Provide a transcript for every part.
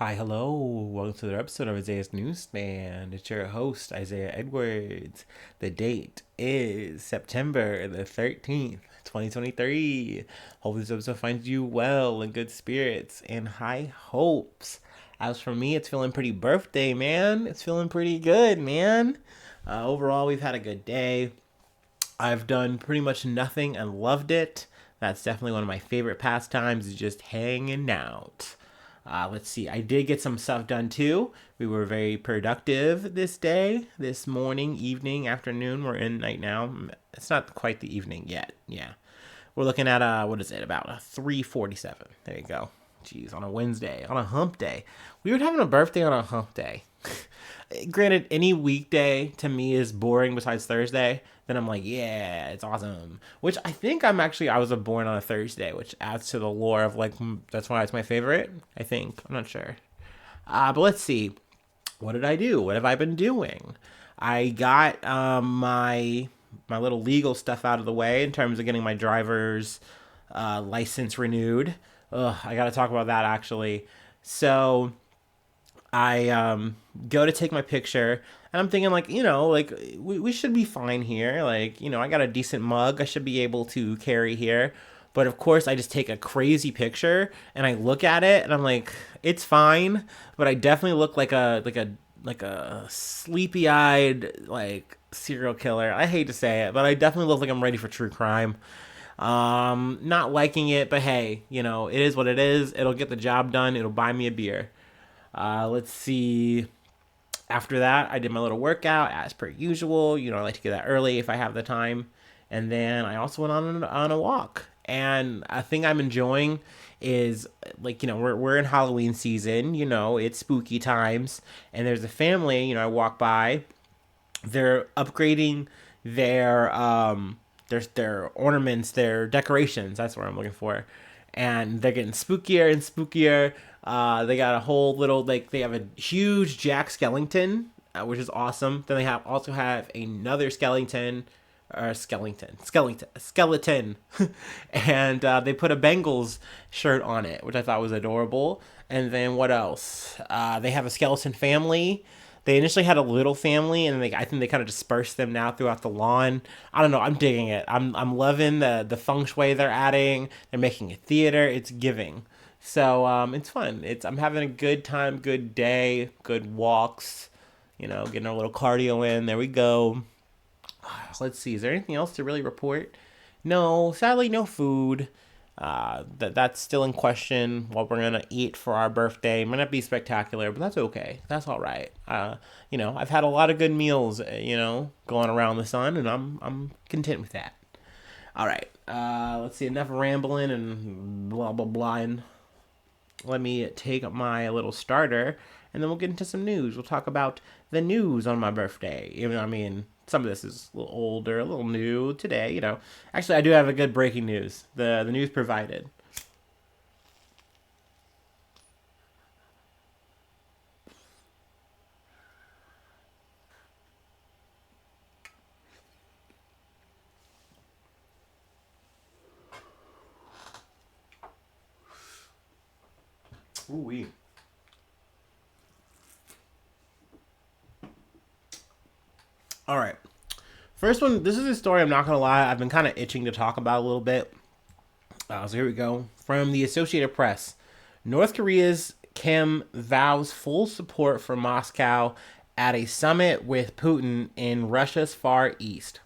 Hi, hello. Welcome to another episode of Isaiah's Newsstand. It's your host, Isaiah Edwards. The date is September the 13th, 2023. Hopefully, this episode finds you well in good spirits and high hopes. As for me, it's feeling pretty birthday, man. It's feeling pretty good, man. Overall, we've had a good day. I've done pretty much nothing and loved it. That's definitely one of my favorite pastimes, is just hanging out. Let's see. I did get some stuff done too. We were very productive this day, this morning, evening, afternoon. We're in night now. It's not quite the evening yet. Yeah, we're looking at what is it? About a 3:47. There you go. Jeez, on a Wednesday, on a hump day. We were having a birthday on a hump day. Granted, any weekday to me is boring besides Thursday. Then I'm like, yeah, it's awesome. Which I think I was born on a Thursday, which adds to the lore of like, that's why it's my favorite. I think. I'm not sure. But let's see. What did I do? What have I been doing? I got my little legal stuff out of the way in terms of getting my driver's license renewed. Ugh, I got to talk about that actually. So I go to take my picture, and I'm thinking like, like we should be fine here. Like, I got a decent mug. I should be able to carry here. But of course, I just take a crazy picture, and I look at it, and I'm like, it's fine. But I definitely look like a sleepy eyed like serial killer. I hate to say it, but I definitely look like I'm ready for true crime. Not liking it, but hey, it is what it is. It'll get the job done. It'll buy me a beer. Let's see. After that, I did my little workout as per usual. I like to get that early if I have the time. And then I also went on a walk. And a thing I'm enjoying is like, we're in Halloween season, it's spooky times. And there's a family, I walk by, they're upgrading their ornaments, their decorations. That's what I'm looking for, and they're getting spookier and spookier. They got a whole little like they have a huge Jack Skellington, which is awesome. Then they also have another skeleton, and they put a Bengals shirt on it, which I thought was adorable. And then what else? They have a skeleton family. They initially had a little family, and I think they kind of dispersed them now throughout the lawn. I don't know. I'm digging it. I'm loving the feng shui they're adding. They're making a theater. It's giving. So it's fun. I'm having a good time, good day, good walks. Getting a little cardio in. There we go. Let's see. Is there anything else to really report? No, sadly, no food. That's still in question. What we're gonna eat for our birthday might not be spectacular, but that's okay. That's all right. I've had a lot of good meals. Going around the sun, and I'm content with that. All right. Let's see. Enough rambling and blah blah blah. And let me take my little starter, and then we'll get into some news. We'll talk about the news on my birthday. Even I mean, some of this is a little older, a little new today. Actually, I do have a good breaking news. The news provided. Ooh wee. All right. First one. This is a story. I'm not gonna lie. I've been kind of itching to talk about a little bit. So here we go. From the Associated Press, North Korea's Kim vows full support for Moscow at a summit with Putin in Russia's Far East.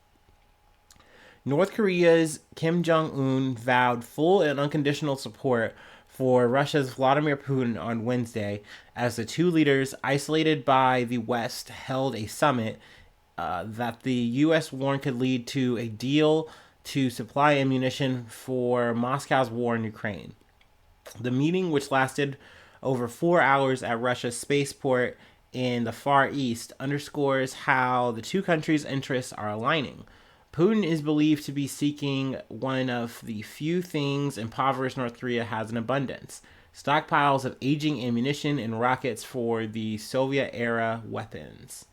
North Korea's Kim Jong Un vowed full and unconditional support for Russia's Vladimir Putin on Wednesday as the two leaders, isolated by the West, held a summit that the U.S. warned could lead to a deal to supply ammunition for Moscow's war in Ukraine. The meeting, which lasted over 4 hours at Russia's spaceport in the Far East, underscores how the two countries' interests are aligning. Putin is believed to be seeking one of the few things impoverished North Korea has in abundance: stockpiles of aging ammunition and rockets for the Soviet era weapons.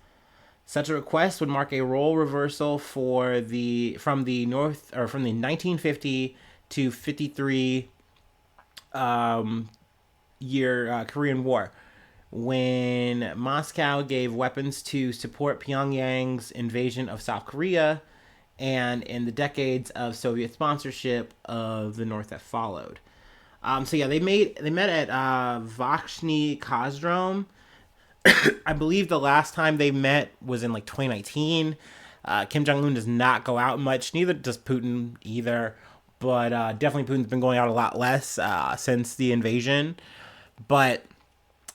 Such a request would mark a role reversal from the 1950 to 53 year Korean War. when Moscow gave weapons to support Pyongyang's invasion of South Korea, and in the decades of Soviet sponsorship of the North that followed. So yeah, they met at Vakhny Kosdrome. I believe the last time they met was in like 2019. Kim Jong Un does not go out much. Neither does Putin either. But definitely Putin's been going out a lot less since the invasion. But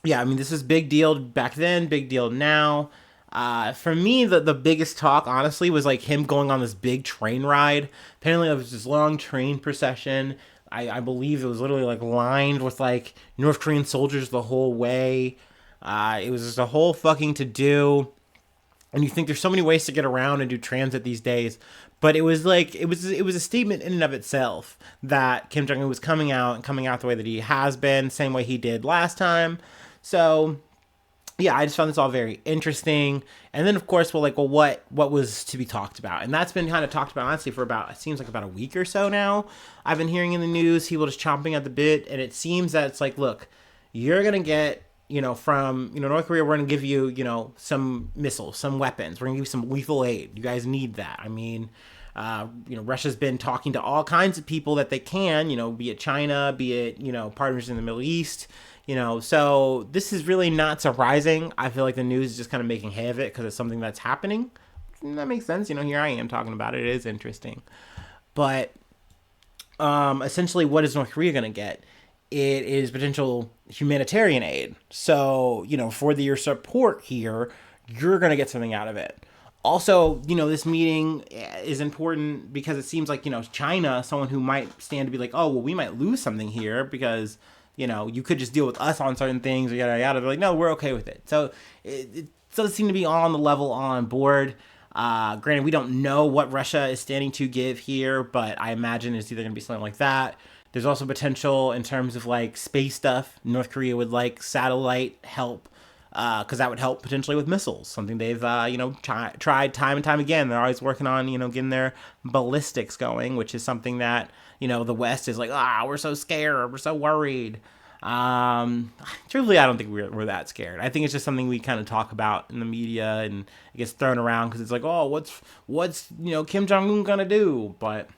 yeah, I mean, this is big deal back then, big deal now. For me, the biggest talk, honestly, was like him going on this big train ride. Apparently, it was this long train procession. I believe it was literally like lined with like North Korean soldiers the whole way. It was just a whole fucking to do. And you think there's so many ways to get around and do transit these days, but it was like it was a statement in and of itself that Kim Jong Un was coming out the way that he has been, same way he did last time. So yeah, I just found this all very interesting. And then of course, what was to be talked about? And that's been kind of talked about honestly for about, it seems like about a week or so now. I've been hearing in the news people just chomping at the bit, and it seems that it's like, look, you're gonna get, from, North Korea, we're going to give you, some missiles, some weapons. We're going to give you some lethal aid. You guys need that. I mean, Russia's been talking to all kinds of people that they can, be it China, be it, partners in the Middle East, so this is really not surprising. I feel like the news is just kind of making hay of it because it's something that's happening. And that makes sense. Here I am talking about it. It is interesting. But essentially, what is North Korea going to get? It is potential humanitarian aid. So, for your support here, you're going to get something out of it. Also, this meeting is important because it seems like, China, someone who might stand to be like, oh, well, we might lose something here because, you could just deal with us on certain things or yada, yada. They're like, no, we're okay with it. So it does seem to be on the level, on board. Granted, we don't know what Russia is standing to give here, but I imagine it's either going to be something like that. There's also potential in terms of like space stuff. North Korea would like satellite help, because that would help potentially with missiles. Something they've tried time and time again. They're always working on getting their ballistics going, which is something that the West is like, we're so scared, we're so worried. Truthfully, I don't think we're that scared. I think it's just something we kind of talk about in the media and it gets thrown around because it's like, oh, what's Kim Jong Un gonna do? But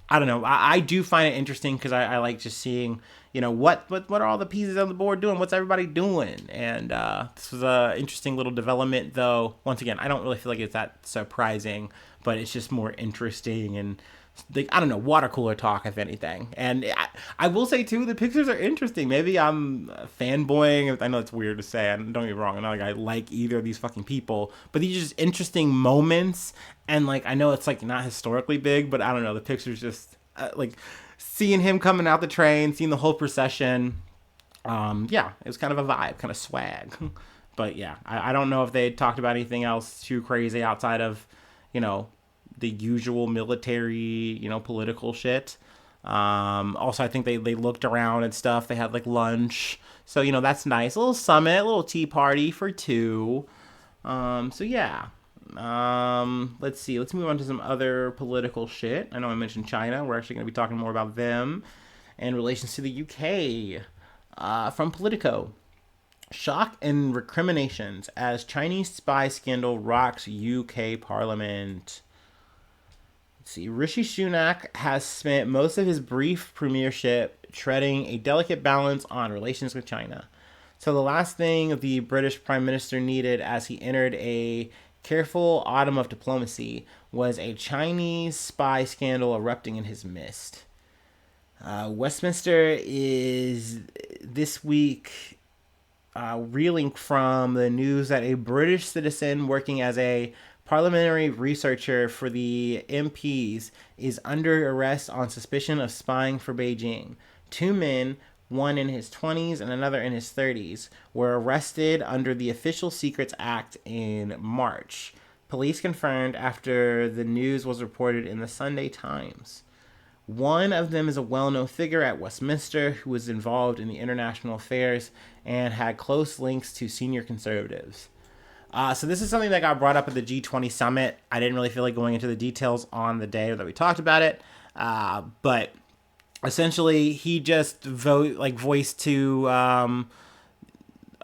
I don't know. I do find it interesting because I like just seeing, what are all the pieces on the board doing? What's everybody doing? And this was a interesting little development, though. Once again, I don't really feel like it's that surprising, but it's just more interesting and, like, I don't know, water cooler talk, if anything. And I will say, too, the pictures are interesting. Maybe I'm fanboying. I know it's weird to say. Don't get me wrong. I'm not like I like either of these fucking people. But these are just interesting moments. And, like, I know it's, like, not historically big, but I don't know. The pictures just, like, seeing him coming out the train, seeing the whole procession. Yeah, it was kind of a vibe, kind of swag. But, yeah, I don't know if they talked about anything else too crazy outside of, the usual military, political shit. Also, I think they looked around and stuff. They had like lunch. So, that's nice. A little summit, a little tea party for two. So yeah. Let's see. Let's move on to some other political shit. I know I mentioned China. We're actually going to be talking more about them and relations to the UK. From Politico. Shock and recriminations as Chinese spy scandal rocks UK Parliament. See, Rishi Sunak has spent most of his brief premiership treading a delicate balance on relations with China. So the last thing the British Prime Minister needed as he entered a careful autumn of diplomacy was a Chinese spy scandal erupting in his midst. Westminster is this week reeling from the news that a British citizen working as a parliamentary researcher for the MPs is under arrest on suspicion of spying for Beijing. Two men, one in his 20s and another in his 30s, were arrested under the Official Secrets Act in March. Police confirmed after the news was reported in the Sunday Times. One of them is a well-known figure at Westminster who was involved in the international affairs and had close links to senior conservatives. So this is something that got brought up at the G20 summit. I didn't really feel like going into the details on the day that we talked about it. But essentially, he just voiced to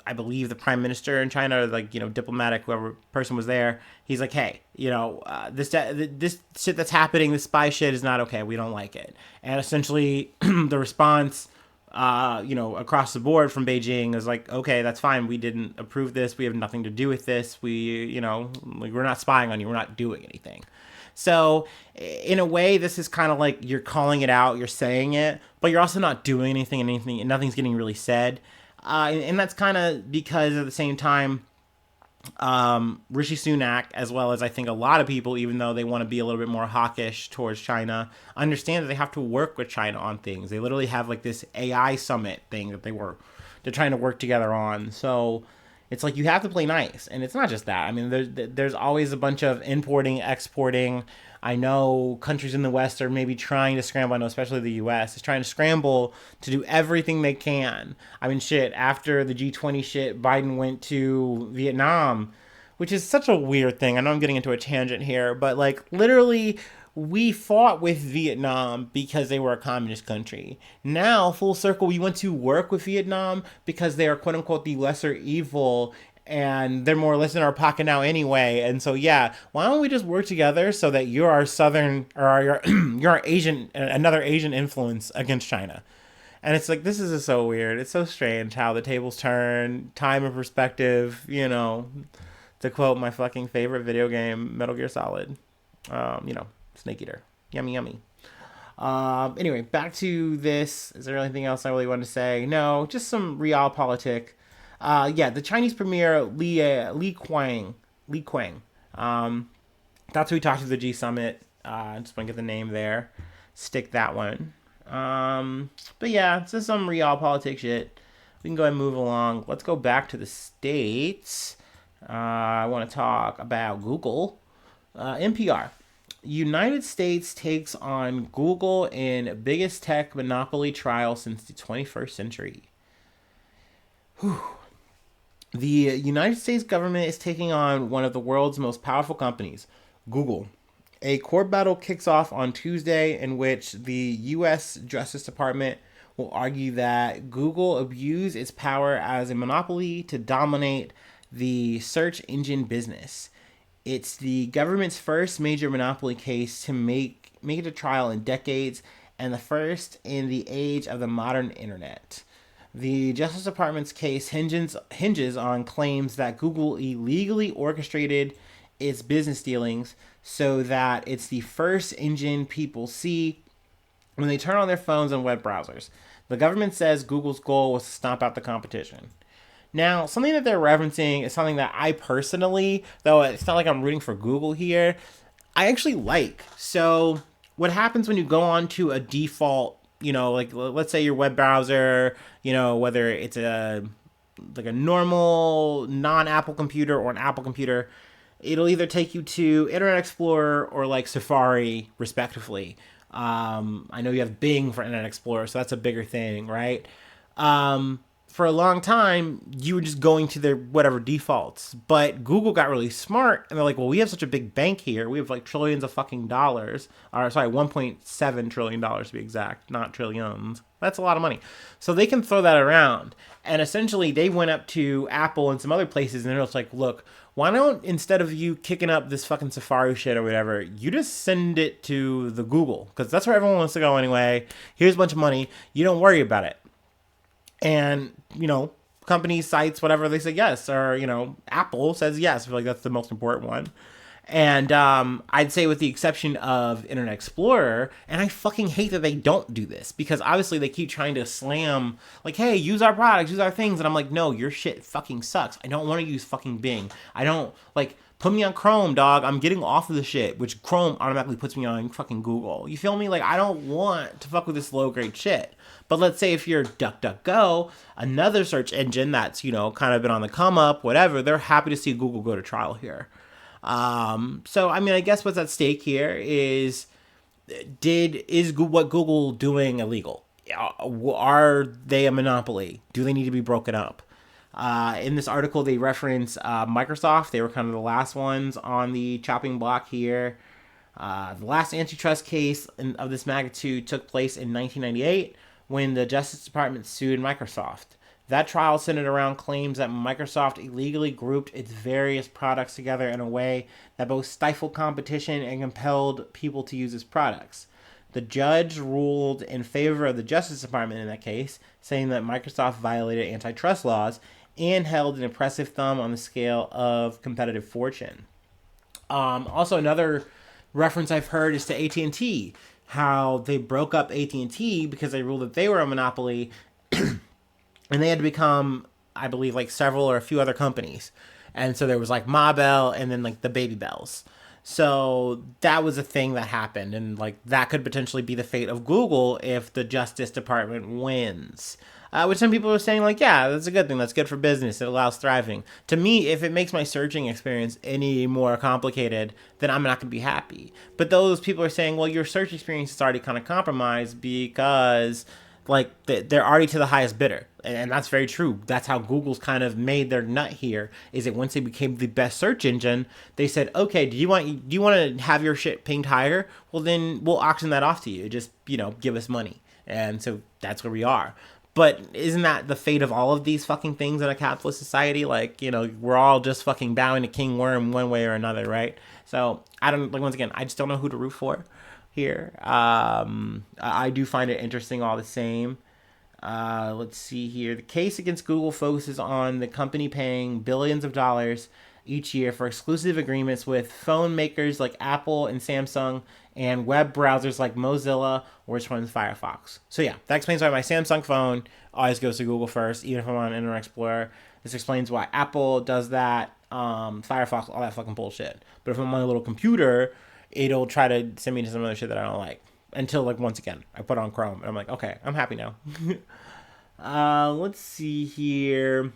I believe the prime minister in China, like, diplomatic, whoever person was there, he's like, hey, this shit that's happening, this spy shit is not okay. We don't like it. And essentially, the response, across the board from Beijing is like, okay, that's fine. We didn't approve this. We have nothing to do with this. We're not spying on you. We're not doing anything. So, in a way, this is kind of like you're calling it out, you're saying it, but you're also not doing anything, and nothing's getting really said. And that's kind of because at the same time, Rishi Sunak, as well as I think a lot of people, even though they want to be a little bit more hawkish towards China, understand that they have to work with China on things. They literally have like this AI summit thing that they're trying to work together on. So it's like you have to play nice, and it's not just that. I mean, there's always a bunch of importing, exporting. I know countries in the West are maybe trying to scramble. I know especially the U.S. is trying to scramble to do everything they can. I mean, shit, after the G20 shit, Biden went to Vietnam, which is such a weird thing. I know I'm getting into a tangent here, but like literally we fought with Vietnam because they were a communist country. Now, full circle, we want to work with Vietnam because they are quote unquote the lesser evil and they're more or less in our pocket now anyway. And so, yeah, why don't we just work together so that you're our southern or you're our Asian, another Asian influence against China? And it's like, this is just so weird. It's so strange how the tables turn, time and perspective, to quote my fucking favorite video game, Metal Gear Solid. Snake Eater. Yummy, yummy. Anyway, back to this. Is there anything else I really want to say? No, just some realpolitik. The Chinese premier, Li Qiang. That's who we talked to the G Summit. Just want to get the name there. Stick that one. But yeah, it's just some realpolitik shit. We can go ahead and move along. Let's go back to the States. I want to talk about Google. NPR. United States takes on Google in biggest tech monopoly trial since the 21st century. Whew. The United States government is taking on one of the world's most powerful companies, Google. A court battle kicks off on Tuesday in which the U.S. Justice Department will argue that Google abused its power as a monopoly to dominate the search engine business. It's the government's first major monopoly case to make it to trial in decades and the first in the age of the modern internet. The Justice Department's case hinges on claims that Google illegally orchestrated its business dealings so that it's the first engine people see when they turn on their phones and web browsers. The government says Google's goal was to stomp out the competition. Now, something that they're referencing is something that I personally, though it's not like I'm rooting for Google here, I actually like. So what happens when you go on to a default, like let's say your web browser, whether it's a normal non-Apple computer or an Apple computer, it'll either take you to Internet Explorer or like Safari, respectively. I know you have Bing for Internet Explorer, so that's a bigger thing, right? For a long time, you were just going to their whatever defaults. But Google got really smart, and they're like, well, we have such a big bank here. We have like trillions of fucking dollars. Or sorry, $1.7 trillion to be exact, not trillions. That's a lot of money. So they can throw that around. And essentially, they went up to Apple and some other places, and they're just like, look, why don't, instead of you kicking up this fucking Safari shit or whatever, you just send it to the Google. Because that's where everyone wants to go anyway. Here's a bunch of money. You don't worry about it. And, companies, sites, whatever, they say yes. Or, Apple says yes. I feel like that's the most important one. And I'd say with the exception of Internet Explorer, and I fucking hate that they don't do this. Because obviously they keep trying to slam, like, hey, use our products, use our things. And I'm like, no, your shit fucking sucks. I don't want to use fucking Bing. I don't, put me on Chrome, dog. I'm getting off of the shit, which Chrome automatically puts me on fucking Google. You feel me? Like, I don't want to fuck with this low-grade shit. But let's say if you're DuckDuckGo, another search engine that's, kind of been on the come up, whatever, they're happy to see Google go to trial here. So, I mean, I guess what's at stake here is what Google doing illegal? Are they a monopoly? Do they need to be broken up? In this article, they reference Microsoft. They were kind of the last ones on the chopping block here. The last antitrust case of this magnitude took place in 1998 when the Justice Department sued Microsoft. That trial centered around claims that Microsoft illegally grouped its various products together in a way that both stifled competition and compelled people to use its products. The judge ruled in favor of the Justice Department in that case, saying that Microsoft violated antitrust laws and held an impressive thumb on the scale of competitive fortune. Also, another reference I've heard is to AT&T, how they broke up AT&T because they ruled that they were a monopoly, and they had to become, I believe, like several or a few other companies. And so there was like Ma Bell and then like the Baby Bells. So that was a thing that happened, and like that could potentially be the fate of Google if the Justice Department wins. Which some people are saying, like, yeah, that's a good thing. That's good for business. It allows thriving. To me, if it makes my searching experience any more complicated, then I'm not going to be happy. But those people are saying, well, your search experience is already kind of compromised because like they're already to the highest bidder, and that's very true. That's how Google's kind of made their nut here. Is that once they became the best search engine, they said, okay, do you want to have your shit pinged higher? Well, then we'll auction that off to you. Just give us money, and so that's where we are. But isn't that the fate of all of these fucking things in a capitalist society? Like, we're all just fucking bowing to King Worm one way or another, right? So I don't, like, once again, I just don't know who to root for here. I do find it interesting all the same. Let's see here. The case against Google focuses on the company paying billions of dollars each year for exclusive agreements with phone makers like Apple and Samsung and web browsers like Mozilla, which one's Firefox. So yeah, that explains why my Samsung phone always goes to Google first, even if I'm on Internet Explorer. This explains why Apple does that, Firefox, all that fucking bullshit. But if I'm on my little computer, it'll try to send me to some other shit that I don't like. Until, like, once again, I put on Chrome, and I'm like, okay, I'm happy now. Let's see here.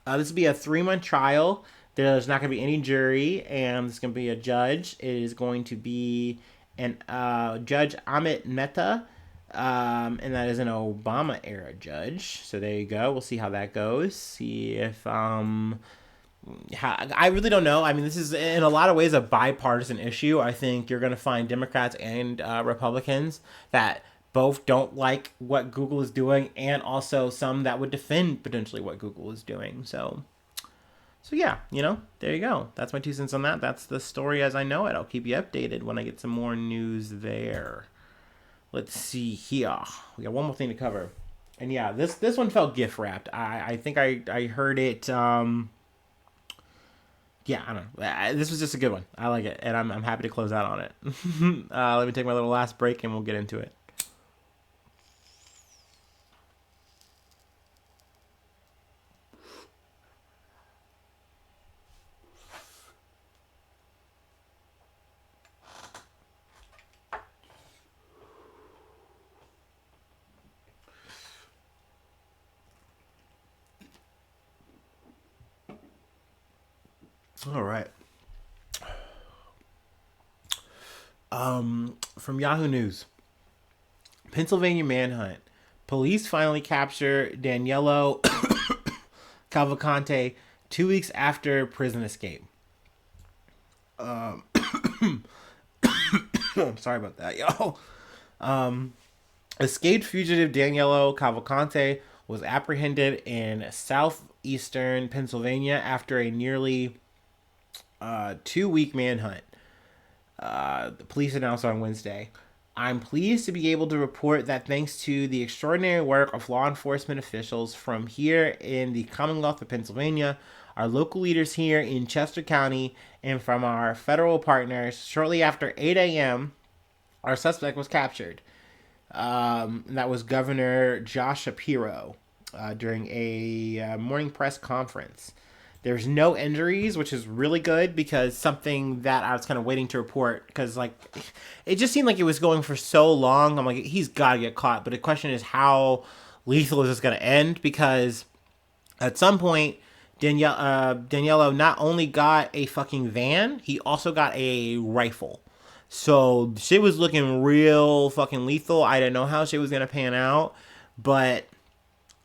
This will be a 3-month trial. There's not going to be any jury, and there's going to be a judge. It is going to be an Judge Amit Mehta, and that is an Obama-era judge. So there you go. We'll see how that goes. See if I really don't know. I mean, this is in a lot of ways a bipartisan issue. I think you're going to find Democrats and Republicans that both don't like what Google is doing, and also some that would defend potentially what Google is doing. So yeah, there you go. That's my 2 cents on that. That's the story as I know it. I'll keep you updated when I get some more news there. Let's see here. We got one more thing to cover. And yeah, this one felt gift wrapped. I think I heard it. Yeah, I don't know. This was just a good one. I like it, and I'm happy to close out on it. Let me take my little last break, and we'll get into it. All right. From Yahoo News, Pennsylvania manhunt. Police finally capture Daniello Cavalcante 2 weeks after prison escape. Sorry about that, y'all. Escaped fugitive Daniello Cavalcante was apprehended in southeastern Pennsylvania after a nearly 2-week manhunt. The police announced on Wednesday. I'm pleased to be able to report that thanks to the extraordinary work of law enforcement officials from here in the Commonwealth of Pennsylvania, our local leaders here in Chester County, and from our federal partners, shortly after 8 a.m., our suspect was captured. That was Governor Josh Shapiro during a morning press conference. There's no injuries, which is really good, because something that I was kind of waiting to report, because like it just seemed like it was going for so long. I'm like, he's got to get caught. But the question is, how lethal is this going to end? Because at some point, Daniello not only got a fucking van, he also got a rifle. So shit was looking real fucking lethal. I didn't know how shit was going to pan out. But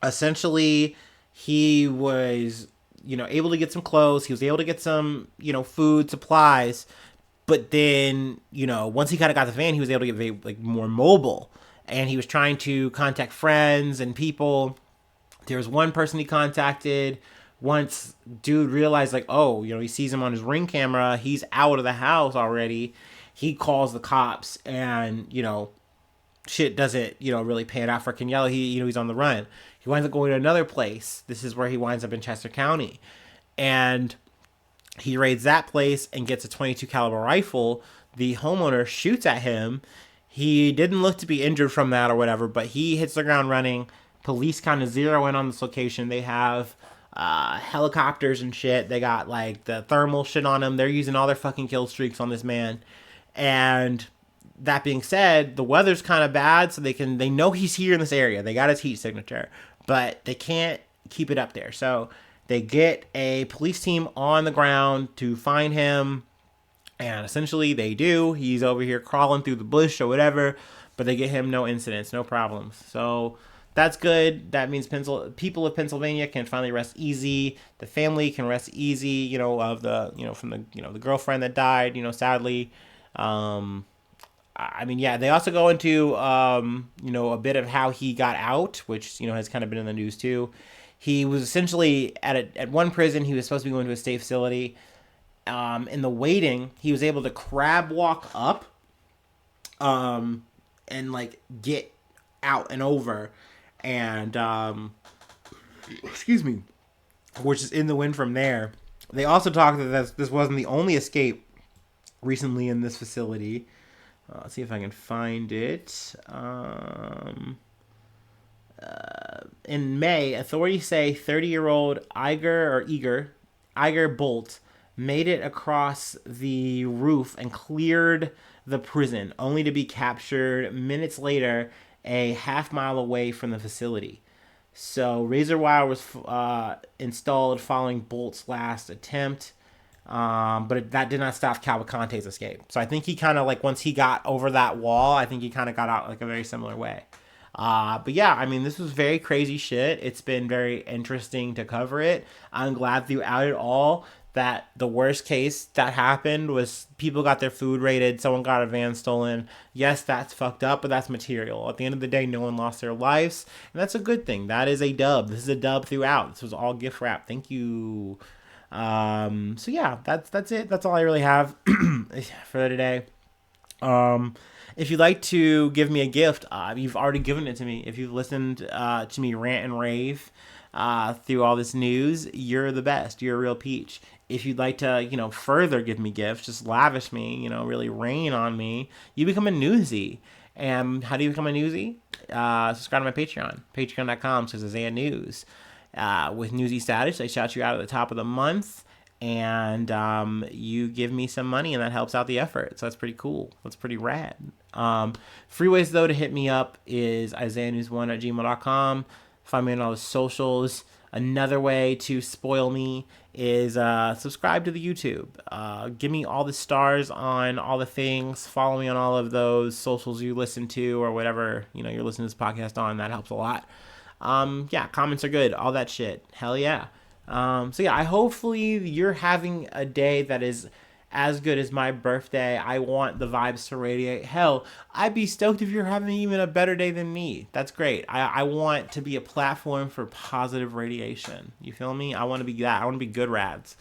essentially, he was able to get some clothes. He was able to get some, food, supplies. But then, once he kind of got the van, he was able to get more mobile. And he was trying to contact friends and people There's one person he contacted. Once dude realized, like, oh, he sees him on his Ring camera, he's out of the house already. He calls the cops, and shit doesn't really pan out for Kenyella. He's on the run. He winds up going to another place. This is where he winds up in Chester County, and he raids that place and gets a 22 caliber rifle. The homeowner shoots at him. He didn't look to be injured from that or whatever, but he hits the ground running. Police kind of zero in on this location. They have helicopters and shit. They got like the thermal shit on them. They're using all their fucking kill streaks on this man. And that being said, the weather's kind of bad, so they know he's here in this area. They got his heat signature, but they can't keep it up there. So they get a police team on the ground to find him, and essentially they do. He's over here crawling through the bush or whatever, but they get him no incidents, no problems. So that's good. That means people of Pennsylvania can finally rest easy. The family can rest easy, of from the girlfriend that died, sadly. They also go into, a bit of how he got out, which, has kind of been in the news too. He was essentially at one prison. He was supposed to be going to a state facility. In the waiting, he was able to crab walk up, and like get out and over, and excuse me, which is in the wind from there. They also talked that this wasn't the only escape recently in this facility. Let's see if I can find it. In May, authorities say 30-year-old Iger Bolt made it across the roof and cleared the prison, only to be captured minutes later a half-mile away from the facility. So razor wire was installed following Bolt's last attempt. But that did not stop Cavalcante's escape. So I think he kind of once he got over that wall, I think he kind of got out like a very similar way. But yeah, this was very crazy shit. It's been very interesting to cover it. I'm glad throughout it all that the worst case that happened was people got their food raided, someone got a van stolen. Yes, that's fucked up, but that's material. At the end of the day, no one lost their lives, and that's a good thing. That is a dub. This is a dub throughout. This was all gift wrap. Thank you. So yeah, that's it. That's all I really have for today. If you'd like to give me a gift, you've already given it to me. If you've listened to me rant and rave through all this news, you're the best. You're a real peach. If you'd like to, further give me gifts, just lavish me, really rain on me, you become a newsie. And how do you become a newsie? Subscribe to my Patreon, patreon.com/Isaiah News. With newsy status, I shout you out at the top of the month, and you give me some money, and that helps out the effort. So that's pretty cool. That's pretty rad. Free ways though to hit me up is isaiahnews1@gmail.com. Find me on all the socials. Another way to spoil me is subscribe to the YouTube. Give me all the stars on all the things. Follow me on all of those socials you listen to or whatever you're listening to this podcast on. That helps a lot. Comments are good. All that shit. Hell yeah. I hopefully you're having a day that is as good as my birthday. I want the vibes to radiate. Hell, I'd be stoked if you're having even a better day than me. That's great. I want to be a platform for positive radiation. You feel me? I want to be that. I want to be good rads.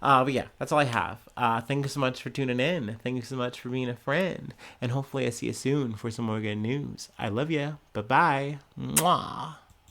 That's all I have. Thank you so much for tuning in. Thank you so much for being a friend. And hopefully I see you soon for some more good news. I love you. Bye-bye. Mwah.